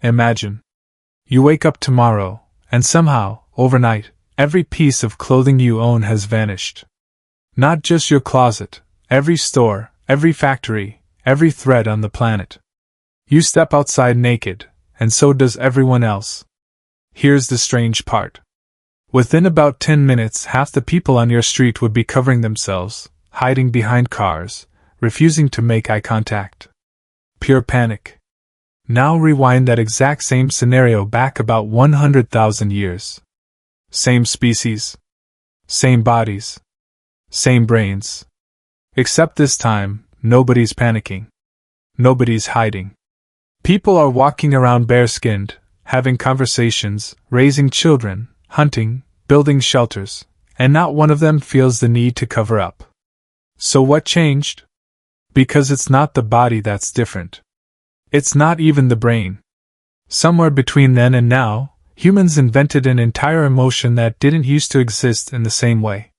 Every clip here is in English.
Imagine. You wake up tomorrow, and somehow, overnight, every piece of clothing you own has vanished. Not just your closet, every store, every factory, every thread on the planet. You step outside naked, and so does everyone else. Here's the strange part. Within about 10 minutes, half the people on your street would be covering themselves, hiding behind cars, refusing to make eye contact. Pure panic. Now rewind that exact same scenario back about 100,000 years. Same species. Same bodies. Same brains. Except this time, nobody's panicking. Nobody's hiding. People are walking around bare-skinned, having conversations, raising children, hunting, building shelters, and not one of them feels the need to cover up. So what changed? Because it's not the body that's different. It's not even the brain. Somewhere between then and now, humans invented an entire emotion that didn't used to exist in the same way.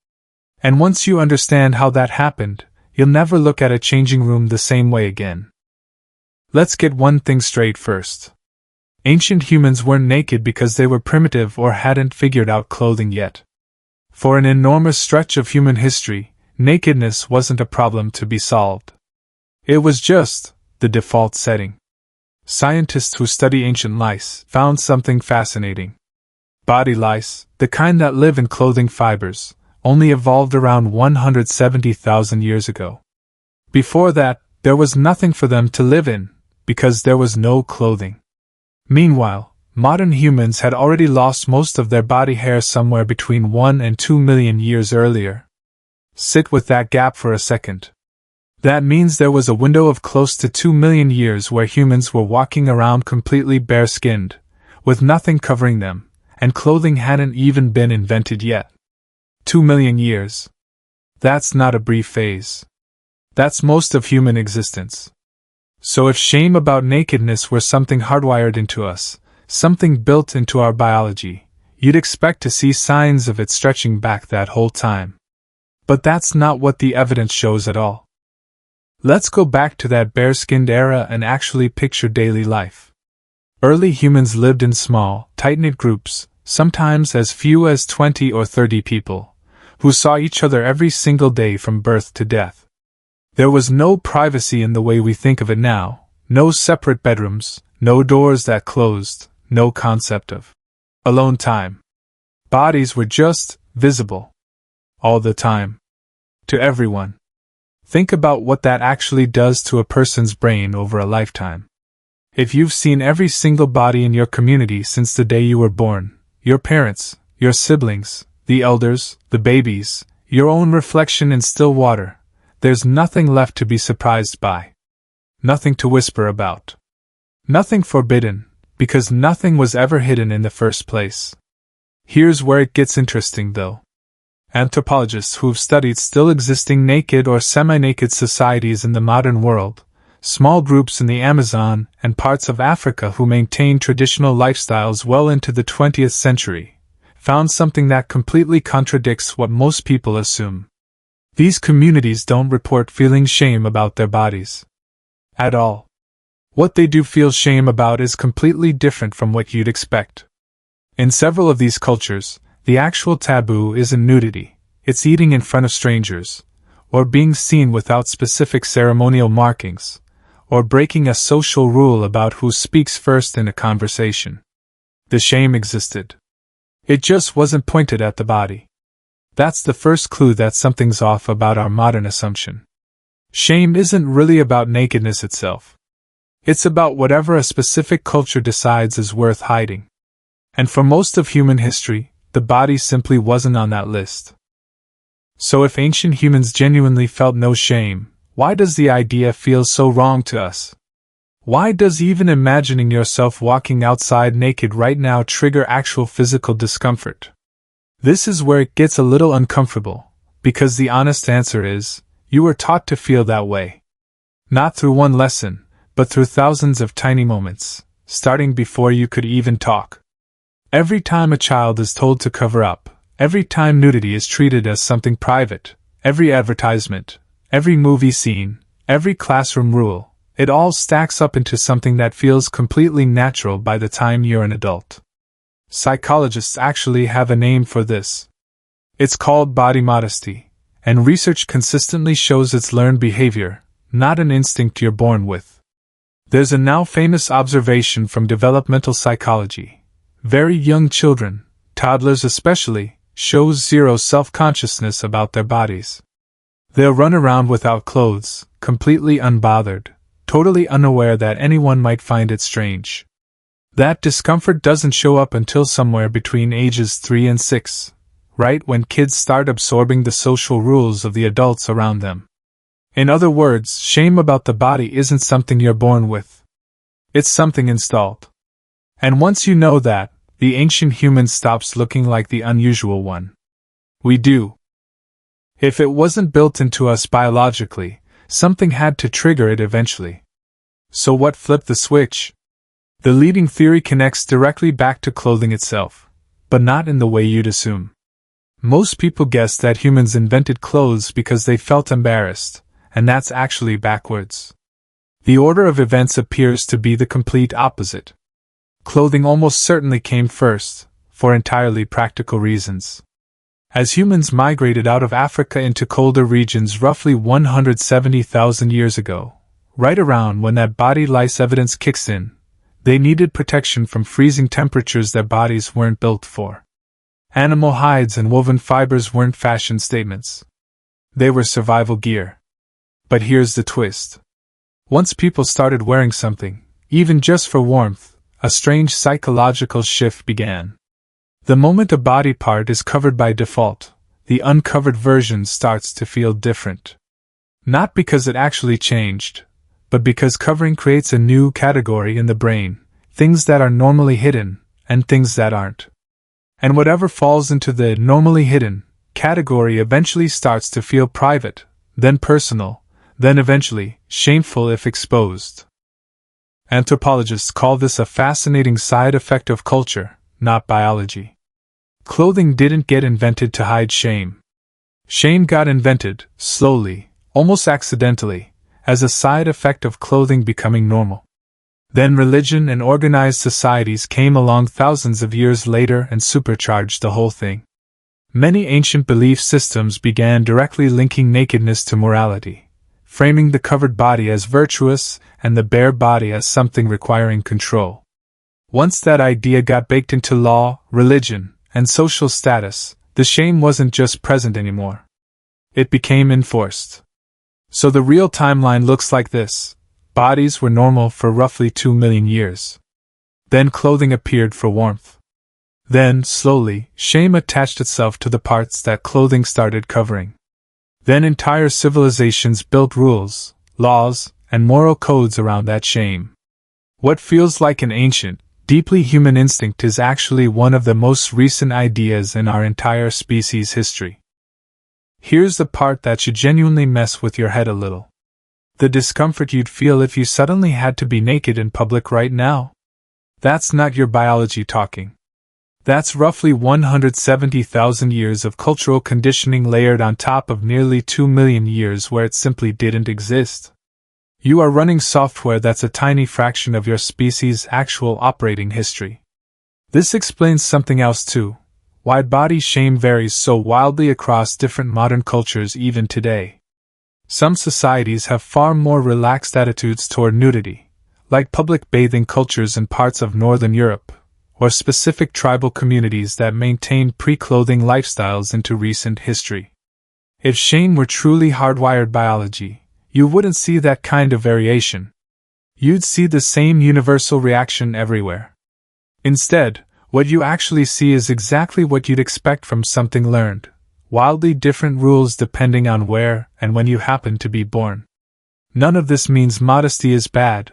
And once you understand how that happened, you'll never look at a changing room the same way again. Let's get one thing straight first. Ancient humans weren't naked because they were primitive or hadn't figured out clothing yet. For an enormous stretch of human history, nakedness wasn't a problem to be solved. It was just the default setting. Scientists who study ancient lice found something fascinating. Body lice, the kind that live in clothing fibers, only evolved around 170,000 years ago. Before that, there was nothing for them to live in, because there was no clothing. Meanwhile, modern humans had already lost most of their body hair somewhere between 1 and 2 million years earlier. Sit with that gap for a second. That means there was a window of close to 2 million years where humans were walking around completely bare-skinned, with nothing covering them, and clothing hadn't even been invented yet. 2 million years. That's not a brief phase. That's most of human existence. So if shame about nakedness were something hardwired into us, something built into our biology, you'd expect to see signs of it stretching back that whole time. But that's not what the evidence shows at all. Let's go back to that bare-skinned era and actually picture daily life. Early humans lived in small, tight-knit groups, sometimes as few as 20 or 30 people, who saw each other every single day from birth to death. There was no privacy in the way we think of it now, no separate bedrooms, no doors that closed, no concept of alone time. Bodies were just visible. All the time. To everyone. Think about what that actually does to a person's brain over a lifetime. If you've seen every single body in your community since the day you were born, your parents, your siblings, the elders, the babies, your own reflection in still water, there's nothing left to be surprised by. Nothing to whisper about. Nothing forbidden, because nothing was ever hidden in the first place. Here's where it gets interesting though. Anthropologists who've studied still existing naked or semi-naked societies in the modern world, small groups in the Amazon and parts of Africa who maintain traditional lifestyles well into the 20th century, found something that completely contradicts what most people assume. These communities don't report feeling shame about their bodies. At all. What they do feel shame about is completely different from what you'd expect. In several of these cultures, the actual taboo isn't nudity, it's eating in front of strangers, or being seen without specific ceremonial markings, or breaking a social rule about who speaks first in a conversation. The shame existed. It just wasn't pointed at the body. That's the first clue that something's off about our modern assumption. Shame isn't really about nakedness itself. It's about whatever a specific culture decides is worth hiding. And for most of human history, the body simply wasn't on that list. So if ancient humans genuinely felt no shame, why does the idea feel so wrong to us? Why does even imagining yourself walking outside naked right now trigger actual physical discomfort? This is where it gets a little uncomfortable, because the honest answer is, you were taught to feel that way. Not through one lesson, but through thousands of tiny moments, starting before you could even talk. Every time a child is told to cover up, every time nudity is treated as something private, every advertisement, every movie scene, every classroom rule, it all stacks up into something that feels completely natural by the time you're an adult. Psychologists actually have a name for this. It's called body modesty, and research consistently shows it's learned behavior, not an instinct you're born with. There's a now famous observation from developmental psychology. Very young children, toddlers especially, show zero self-consciousness about their bodies. They'll run around without clothes, completely unbothered, totally unaware that anyone might find it strange. That discomfort doesn't show up until somewhere between ages 3 and 6, right when kids start absorbing the social rules of the adults around them. In other words, shame about the body isn't something you're born with. It's something installed. And once you know that, the ancient human stops looking like the unusual one. We do. If it wasn't built into us biologically, something had to trigger it eventually. So what flipped the switch? The leading theory connects directly back to clothing itself, but not in the way you'd assume. Most people guess that humans invented clothes because they felt embarrassed, and that's actually backwards. The order of events appears to be the complete opposite. Clothing almost certainly came first, for entirely practical reasons. As humans migrated out of Africa into colder regions roughly 170,000 years ago, right around when that body lice evidence kicks in, they needed protection from freezing temperatures their bodies weren't built for. Animal hides and woven fibers weren't fashion statements. They were survival gear. But here's the twist. Once people started wearing something, even just for warmth, a strange psychological shift began. The moment a body part is covered by default, the uncovered version starts to feel different. Not because it actually changed, but because covering creates a new category in the brain, things that are normally hidden, and things that aren't. And whatever falls into the normally hidden category eventually starts to feel private, then personal, then eventually shameful if exposed. Anthropologists call this a fascinating side effect of culture, not biology. Clothing didn't get invented to hide shame. Shame got invented, slowly, almost accidentally, as a side effect of clothing becoming normal. Then religion and organized societies came along thousands of years later and supercharged the whole thing. Many ancient belief systems began directly linking nakedness to morality, framing the covered body as virtuous and the bare body as something requiring control. Once that idea got baked into law, religion, and social status, the shame wasn't just present anymore. It became enforced. So the real timeline looks like this. Bodies were normal for roughly 2 million years. Then clothing appeared for warmth. Then, slowly, shame attached itself to the parts that clothing started covering. Then entire civilizations built rules, laws, and moral codes around that shame. What feels like an ancient, deeply human instinct is actually one of the most recent ideas in our entire species' history. Here's the part that should genuinely mess with your head a little. The discomfort you'd feel if you suddenly had to be naked in public right now. That's not your biology talking. That's roughly 170,000 years of cultural conditioning layered on top of nearly 2 million years where it simply didn't exist. You are running software that's a tiny fraction of your species' actual operating history. This explains something else too, why body shame varies so wildly across different modern cultures even today. Some societies have far more relaxed attitudes toward nudity, like public bathing cultures in parts of Northern Europe, or specific tribal communities that maintain pre-clothing lifestyles into recent history. If shame were truly hardwired biology, you wouldn't see that kind of variation. You'd see the same universal reaction everywhere. Instead, what you actually see is exactly what you'd expect from something learned, wildly different rules depending on where and when you happen to be born. None of this means modesty is bad,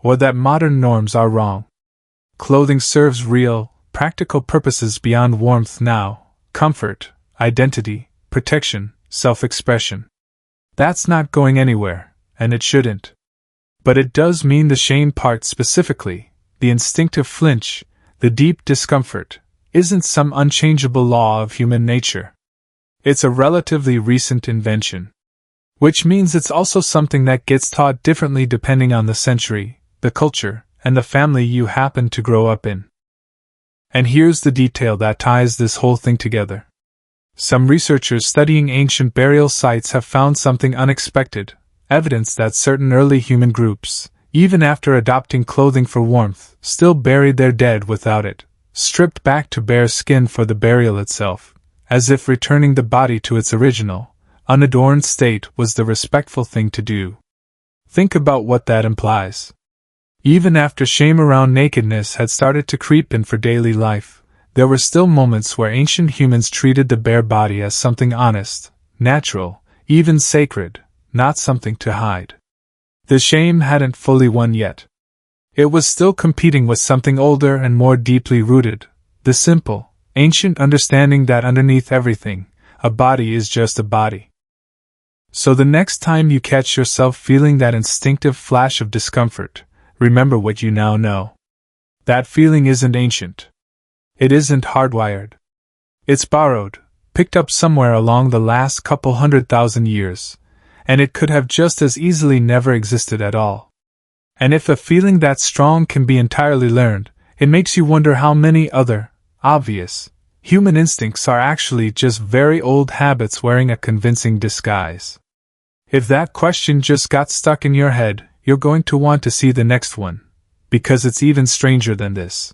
or that modern norms are wrong. Clothing serves real, practical purposes beyond warmth now: comfort, identity, protection, self-expression. That's not going anywhere, and it shouldn't. But it does mean the shame part specifically, the instinctive flinch, the deep discomfort, isn't some unchangeable law of human nature. It's a relatively recent invention. Which means it's also something that gets taught differently depending on the century, the culture, and the family you happen to grow up in. And here's the detail that ties this whole thing together. Some researchers studying ancient burial sites have found something unexpected, evidence that certain early human groups, even after adopting clothing for warmth, still buried their dead without it, stripped back to bare skin for the burial itself, as if returning the body to its original, unadorned state was the respectful thing to do. Think about what that implies. Even after shame around nakedness had started to creep in for daily life, there were still moments where ancient humans treated the bare body as something honest, natural, even sacred, not something to hide. The shame hadn't fully won yet. It was still competing with something older and more deeply rooted, the simple, ancient understanding that underneath everything, a body is just a body. So the next time you catch yourself feeling that instinctive flash of discomfort, remember what you now know. That feeling isn't ancient. It isn't hardwired. It's borrowed, picked up somewhere along the last couple 100,000 years, and it could have just as easily never existed at all. And if a feeling that strong can be entirely learned, it makes you wonder how many other, obvious, human instincts are actually just very old habits wearing a convincing disguise. If that question just got stuck in your head, you're going to want to see the next one, because it's even stranger than this.